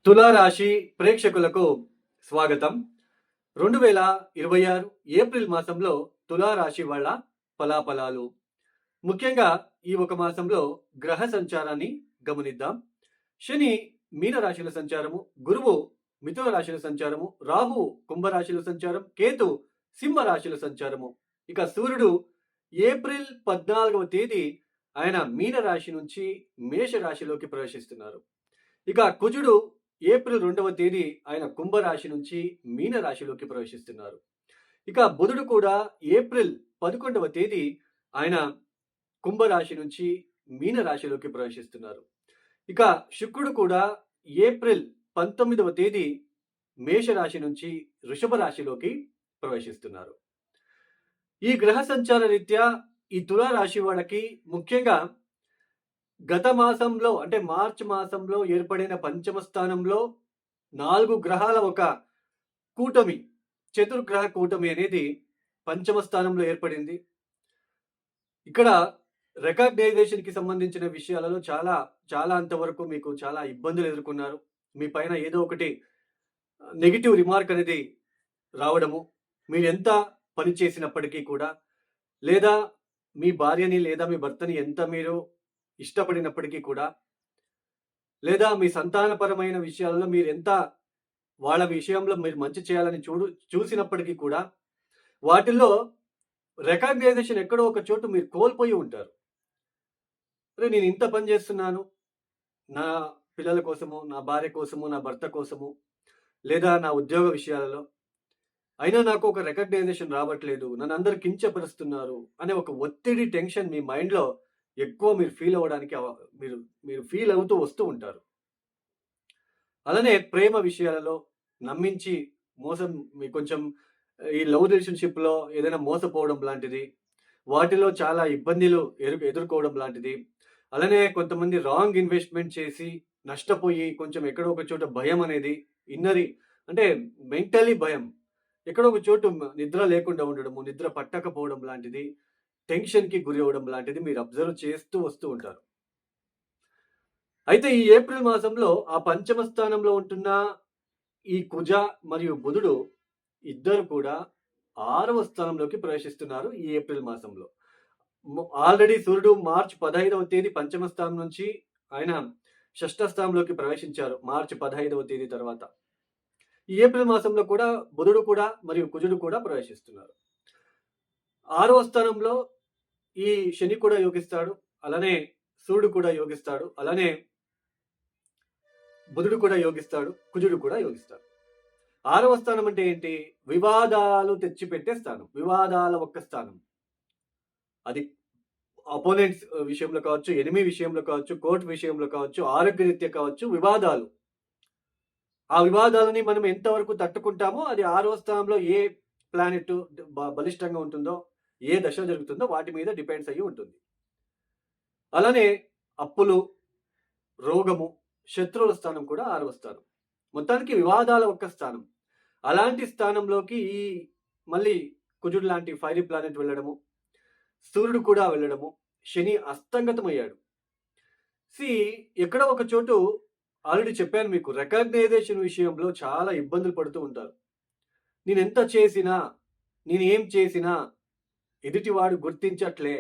తులారాశి ప్రేక్షకులకు స్వాగతం. 2026 ఏప్రిల్ మాసంలో తులారాశి వాళ్ళ ఫలాఫలాలు. ముఖ్యంగా ఈ ఒక మాసంలో గ్రహ సంచారాన్ని గమనిద్దాం. శని మీనరాశిలో సంచారము, గురువు మిథున రాశిలో సంచారము, రాహు కుంభరాశిలో సంచారం, కేతు సింహరాశిలో సంచారము. ఇక సూర్యుడు ఏప్రిల్ 14వ తేదీ ఆయన మీనరాశి నుంచి మేషరాశిలోకి ప్రవేశిస్తున్నారు. ఇక కుజుడు ఏప్రిల్ 2వ తేదీ ఆయన కుంభరాశి నుంచి మీనరాశిలోకి ప్రవేశిస్తున్నారు. ఇక బుధుడు కూడా ఏప్రిల్ 11వ తేదీ ఆయన కుంభరాశి నుంచి మీనరాశిలోకి ప్రవేశిస్తున్నారు. ఇక శుక్రుడు కూడా ఏప్రిల్ 19వ తేదీ మేషరాశి నుంచి వృషభ రాశిలోకి ప్రవేశిస్తున్నారు. ఈ గ్రహ సంచార రీత్యా ఈ తులారాశి వాళ్ళకి ముఖ్యంగా గత మాసంలో అంటే మార్చి మాసంలో ఏర్పడిన పంచమ స్థానంలో 4 గ్రహాల ఒక కూటమి, చతుర్గ్రహ కూటమి అనేది పంచమ స్థానంలో ఏర్పడింది. ఇక్కడ రికగ్నైజేషన్‌కి సంబంధించిన విషయాలలో చాలా అంతవరకు మీకు చాలా ఇబ్బందులు ఎదుర్కొన్నారు. మీ పైన ఏదో ఒకటి నెగెటివ్ రిమార్క్ అనేది రావడము, మీరెంత పని చేసినప్పటికీ కూడా, లేదా మీ భార్యని లేదా మీ భర్తని ఎంత మీరు ఇష్టపడినప్పటికీ కూడా, లేదా మీ సంతానపరమైన విషయాల్లో మీరెంత వాళ్ళ విషయంలో మీరు మంచి చేయాలని చూసినప్పటికీ కూడా, వాటిల్లో రికగ్నైజేషన్ ఎక్కడో ఒక చోటు మీరు కోల్పోయి ఉంటారు. అరే! నేను ఇంత పని చేస్తున్నాను. నా పిల్లల కోసము, నా భార్య కోసము, నా భర్త కోసము, లేదా నా ఉద్యోగ విషయాలలో. అయినా నాకు ఒక రికగ్నైజేషన్ రావట్లేదు. నన్నందరూ కించపరుస్తున్నారు అనే ఒక ఒత్తిడి, టెన్షన్ మీ మైండ్‌లో ఎక్కువ మీరు ఫీల్ అవ్వడానికి మీరు ఫీల్ అవుతూ వస్తూ ఉంటారు. అలానే ప్రేమ విషయాలలో నమ్మించి మోసం కొంచెం ఈ లవ్ రిలేషన్‌షిప్‌లో ఏదైనా మోసపోవడం లాంటిది, వాటిలో చాలా ఇబ్బందులు ఎదుర్కోవడం లాంటిది. అలానే కొంతమంది రాంగ్ ఇన్వెస్ట్‌మెంట్ చేసి నష్టపోయి కొంచెం ఎక్కడో ఒక చోట భయం అనేది అంటే మెంటల్లీ భయం. ఎక్కడో ఒక చోటు నిద్ర లేకుండా ఉండడము, నిద్ర పట్టకపోవడం లాంటిది, టెన్షన్‌కి గురి అవ్వడం లాంటిది మీరు అబ్జర్వ్ చేస్తూ వస్తూ ఉంటారు. అయితే ఈ ఏప్రిల్ మాసంలో ఆ పంచమ స్థానంలో ఉంటున్న ఈ కుజ మరియు బుధుడు ఇద్దరు కూడా 6వ స్థానంలోకి ప్రవేశిస్తున్నారు ఈ ఏప్రిల్ మాసంలో. ఆల్రెడీ సూర్యుడు మార్చి 15వ తేదీ పంచమ స్థానం నుంచి ఆయన షష్ఠ స్థానంలోకి ప్రవేశించారు మార్చి 15వ తేదీ తర్వాత. ఈ ఏప్రిల్ మాసంలో కూడా బుధుడు కూడా మరియు కుజుడు కూడా ప్రవేశిస్తున్నారు. 6వ స్థానంలో ఈ శని కూడా యోగిస్తాడు. అలానే సూర్యుడు కూడా యోగిస్తాడు. అలానే బుధుడు కూడా యోగిస్తాడు. కుజుడు కూడా యోగిస్తాడు. 6వ స్థానం అంటే ఏంటి? వివాదాలు తెచ్చిపెట్టే స్థానం. వివాదాల ఒక్క స్థానం. అది అపోనెంట్స్ విషయంలో కావచ్చు, ఎనిమీ విషయంలో కావచ్చు, కోర్టు విషయంలో కావచ్చు, ఆరోగ్యరీత్యా కావచ్చు, వివాదాలు. ఆ వివాదాలని మనం ఎంతవరకు తట్టుకుంటామో అది 6వ స్థానంలో ఏ ప్లానెట్ బలిష్టంగా ఉంటుందో, ఏ దశ జరుగుతుందో వాటి మీద డిపెండ్స్ అయ్యి ఉంటుంది. అలానే అప్పులు, రోగము, శత్రువుల స్థానం కూడా 6వ స్థానం. మొత్తానికి వివాదాల ఒక్క స్థానం. అలాంటి స్థానంలోకి మళ్ళీ కుజుడు లాంటి ఫైరీ ప్లానెట్ వెళ్ళడము, సూర్యుడు కూడా వెళ్ళడము, శని అస్తంగతమయ్యాడు. ఎక్కడో ఒక చోటు ఆల్రెడీ చెప్పాను మీకు, రికగ్నైజేషన్ విషయంలో చాలా ఇబ్బందులు పడుతూ ఉంటారు. నేనెంత చేసినా, నేనేం చేసినా ఎదుటివాడు గుర్తించట్లే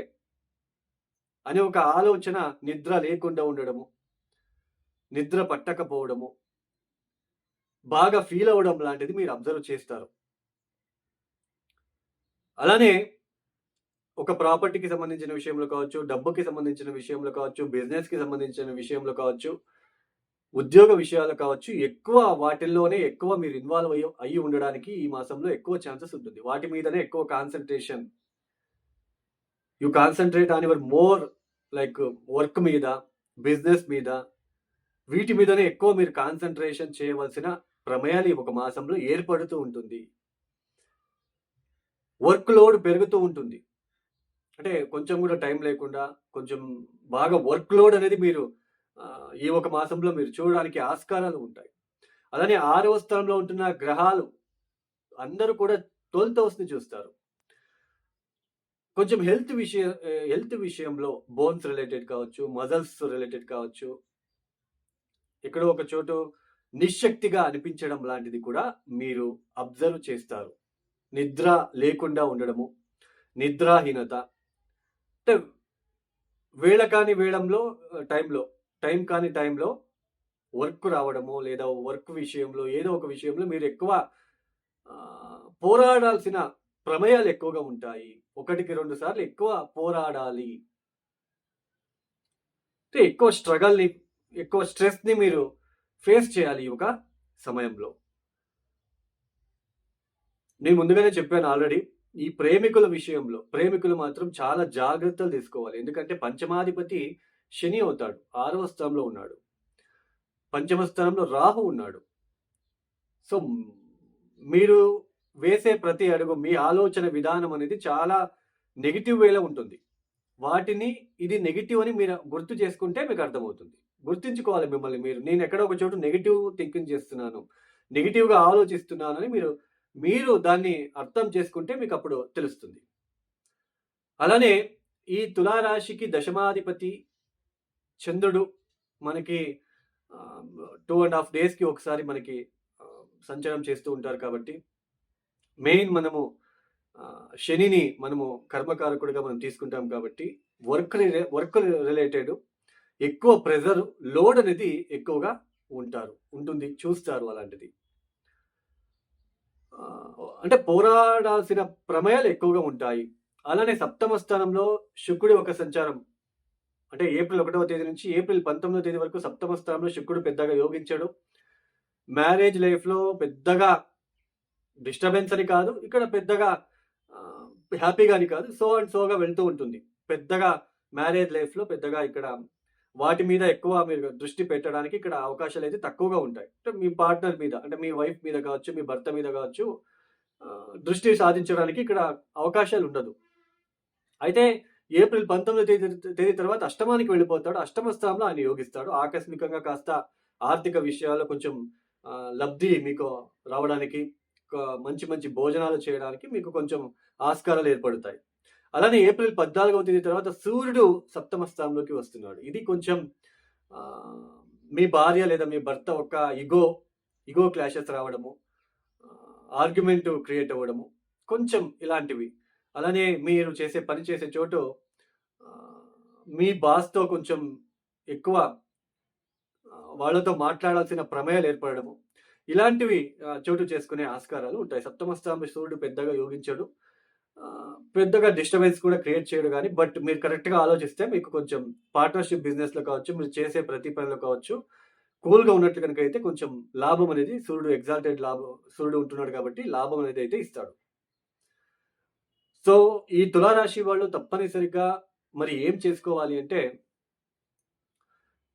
అనే ఒక ఆలోచన, నిద్ర లేకుండా ఉండడము, నిద్ర పట్టకపోవడము, బాగా ఫీల్ అవ్వడం లాంటిది మీరు అబ్జర్వ్ చేస్తారు. అలానే ఒక ప్రాపర్టీకి సంబంధించిన విషయంలో కావచ్చు, డబ్బుకి సంబంధించిన విషయంలో కావచ్చు, బిజినెస్‌కి సంబంధించిన విషయంలో కావచ్చు, ఉద్యోగ విషయాలు కావచ్చు, వాటిల్లోనే ఎక్కువ మీరు ఇన్వాల్వ్ అయ్యి ఉండడానికి ఈ మాసంలో ఎక్కువ ఛాన్సెస్ ఉంటుంది. వాటి మీదనే ఎక్కువ concentration. You concentrate on your more like work మీద, బిజినెస్ మీద, వీటి మీదనే ఎక్కువ మీరు కాన్సంట్రేషన్ చేయవలసిన ప్రమేయాలు ఈ ఒక మాసంలో ఏర్పడుతూ ఉంటుంది. వర్క్ లోడ్ పెరుగుతూ ఉంటుంది. అంటే కొంచెం కూడా టైం లేకుండా కొంచెం బాగా వర్క్ లోడ్ అనేది మీరు ఈ ఒక మాసంలో మీరు చూడడానికి ఆస్కారాలు ఉంటాయి. అలానే 6వ స్థానంలో ఉంటున్న గ్రహాలు అందరూ కూడా 12th హౌస్‌ని చూస్తారు. కొంచెం హెల్త్ విషయంలో బోన్స్ రిలేటెడ్ కావచ్చు, మజిల్స్ రిలేటెడ్ కావచ్చు, ఎక్కడో ఒక చోటు నిశ్శక్తిగా అనిపించడం లాంటిది కూడా మీరు అబ్జర్వ్ చేస్తారు. నిద్ర లేకుండా ఉండడము, నిద్రాహీనత, అంటే వేళ కాని వేళంలో టైం కాని టైంలో వర్క్ రావడము, లేదా వర్క్ విషయంలో ఏదో ఒక విషయంలో మీరు ఎక్కువ పోరాడాల్సిన ప్రమేయాలు ఎక్కువగా ఉంటాయి. 1కి 2 సార్లు ఎక్కువ పోరాడాలి. అంటే ఎక్కువ స్ట్రగల్‌ని, ఎక్కువ స్ట్రెస్‌ని మీరు ఫేస్ చేయాలి ఈ ఒక సమయంలో. నేను ముందుగానే చెప్పాను ఆల్రెడీ. ఈ ప్రేమికుల విషయంలో, ప్రేమికులు మాత్రం చాలా జాగ్రత్తలు తీసుకోవాలి. ఎందుకంటే పంచమాధిపతి శని అవుతాడు. 6వ స్థానంలో ఉన్నాడు. పంచమ స్థానంలో రాహు ఉన్నాడు. సో, మీరు వేసే ప్రతి అడుగు, మీ ఆలోచన విధానం అనేది చాలా నెగెటివ్ వేలో ఉంటుంది. వాటిని ఇది నెగెటివ్ అని మీరు గుర్తు చేసుకుంటే మీకు అర్థమవుతుంది. గుర్తుంచుకోవాలి మిమ్మల్ని మీరు. నేను ఎక్కడో ఒక చోట నెగెటివ్ థింకింగ్ చేస్తున్నాను, నెగెటివ్‌గా ఆలోచిస్తున్నానని మీరు దాన్ని అర్థం చేసుకుంటే మీకప్పుడు తెలుస్తుంది. అలానే ఈ తులారాశికి దశమాధిపతి చంద్రుడు మనకి 2½ డేస్‌కి ఒకసారి మనకి సంచారం చేస్తూ ఉంటారు కాబట్టి, మెయిన్ మనము శనిని మనము కర్మకారకుడిగా మనం తీసుకుంటాం కాబట్టి, వర్క్ రిలేటెడ్ ఎక్కువ ప్రెషర్, లోడ్ అనేది ఎక్కువగా ఉంటుంది, చూస్తారు అలాంటిది. అంటే పోరాడాల్సిన ప్రమేయాలు ఎక్కువగా ఉంటాయి. అలానే సప్తమ స్థానంలో శుక్రుడి ఒక సంచారం, అంటే ఏప్రిల్ 1వ తేదీ నుంచి ఏప్రిల్ 19వ తేదీ వరకు సప్తమ స్థానంలో శుక్రుడు పెద్దగా యోగించడు. మ్యారేజ్ లైఫ్‌లో పెద్దగా డిస్టర్బెన్స్ అని కాదు, ఇక్కడ పెద్దగా హ్యాపీగా అని కాదు, సో అండ్ సోగా వెళ్తూ ఉంటుంది. పెద్దగా మ్యారేజ్ లైఫ్‌లో పెద్దగా ఇక్కడ వాటి మీద ఎక్కువ మీరు దృష్టి పెట్టడానికి ఇక్కడ అవకాశాలైతే తక్కువగా ఉంటాయి. అంటే మీ పార్ట్నర్ మీద, అంటే మీ వైఫ్ మీద కావచ్చు, మీ భర్త మీద కావచ్చు, దృష్టి సాధించడానికి ఇక్కడ అవకాశాలుండదు. అయితే ఏప్రిల్ 19వ తేదీ తర్వాత అష్టమానికి వెళ్ళిపోతాడు. అష్టమ స్థానంలో ఆయన యోగిస్తాడు. ఆకస్మికంగా కాస్త ఆర్థిక విషయాల్లో కొంచెం లబ్ధి మీకు రావడానికి, మంచి మంచి భోజనాలు చేయడానికి మీకు కొంచెం ఆస్కారాలు ఏర్పడతాయి. అలానే ఏప్రిల్ 14వ తేదీ తర్వాత సూర్యుడు సప్తమ స్థానంలోకి వస్తున్నాడు. ఇది కొంచెం మీ భార్య లేదా మీ భర్త ఒక ఇగో క్లాషెస్ రావడము, ఆర్గ్యుమెంట్ క్రియేట్ అవ్వడము, కొంచెం ఇలాంటివి. అలానే మీరు పని చేసే చోటు మీ బాస్‌తో కొంచెం ఎక్కువ వాళ్ళతో మాట్లాడాల్సిన ప్రమేయాలు ఏర్పడడము, ఇలాంటివి చోటు చేసుకునే ఆస్కారాలు ఉంటాయి. సప్తమ స్థానంలో సూర్యుడు పెద్దగా యోగించడు. పెద్దగా డిస్టర్బెన్స్ కూడా క్రియేట్ చేయడు గానీ, బట్ మీరు కరెక్ట్‌గా ఆలోచిస్తే మీకు కొంచెం పార్ట్నర్‌షిప్ బిజినెస్‌లో కావచ్చు, మీరు చేసే ప్రతి పనిలో కావచ్చు, కూల్‌గా ఉన్నట్లు గనుక అయితే కొంచెం లాభం అనేది సూర్యుడు ఉంటున్నాడు కాబట్టి లాభం అనేది అయితే ఇస్తాడు. సో, ఈ తులారాశి వాళ్ళు తప్పనిసరిగా మరి ఏం చేసుకోవాలి అంటే,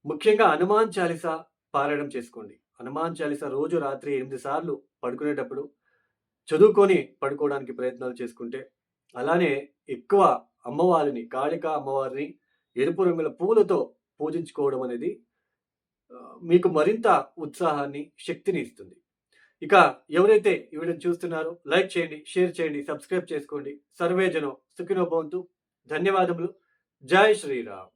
ముఖ్యంగా హనుమాన్ చాలీసా పారాయణం చేసుకోండి. హనుమాన్ చాలీసా రోజు రాత్రి 8 సార్లు పడుకునేటప్పుడు చదువుకొని పడుకోవడానికి ప్రయత్నాలు చేసుకుంటే, అలానే ఎక్కువ కాళికా అమ్మవారిని ఎరుపు రంగుల పూలతో పూజించుకోవడం అనేది మీకు మరింత ఉత్సాహాన్ని, శక్తిని ఇస్తుంది. ఇక ఎవరైతే ఈ వీడియోని చూస్తున్నారో లైక్ చేయండి, షేర్ చేయండి, సబ్స్క్రైబ్ చేసుకోండి. సర్వే జనం సుఖినో భవంతు. ధన్యవాదములు. జై శ్రీరామ్.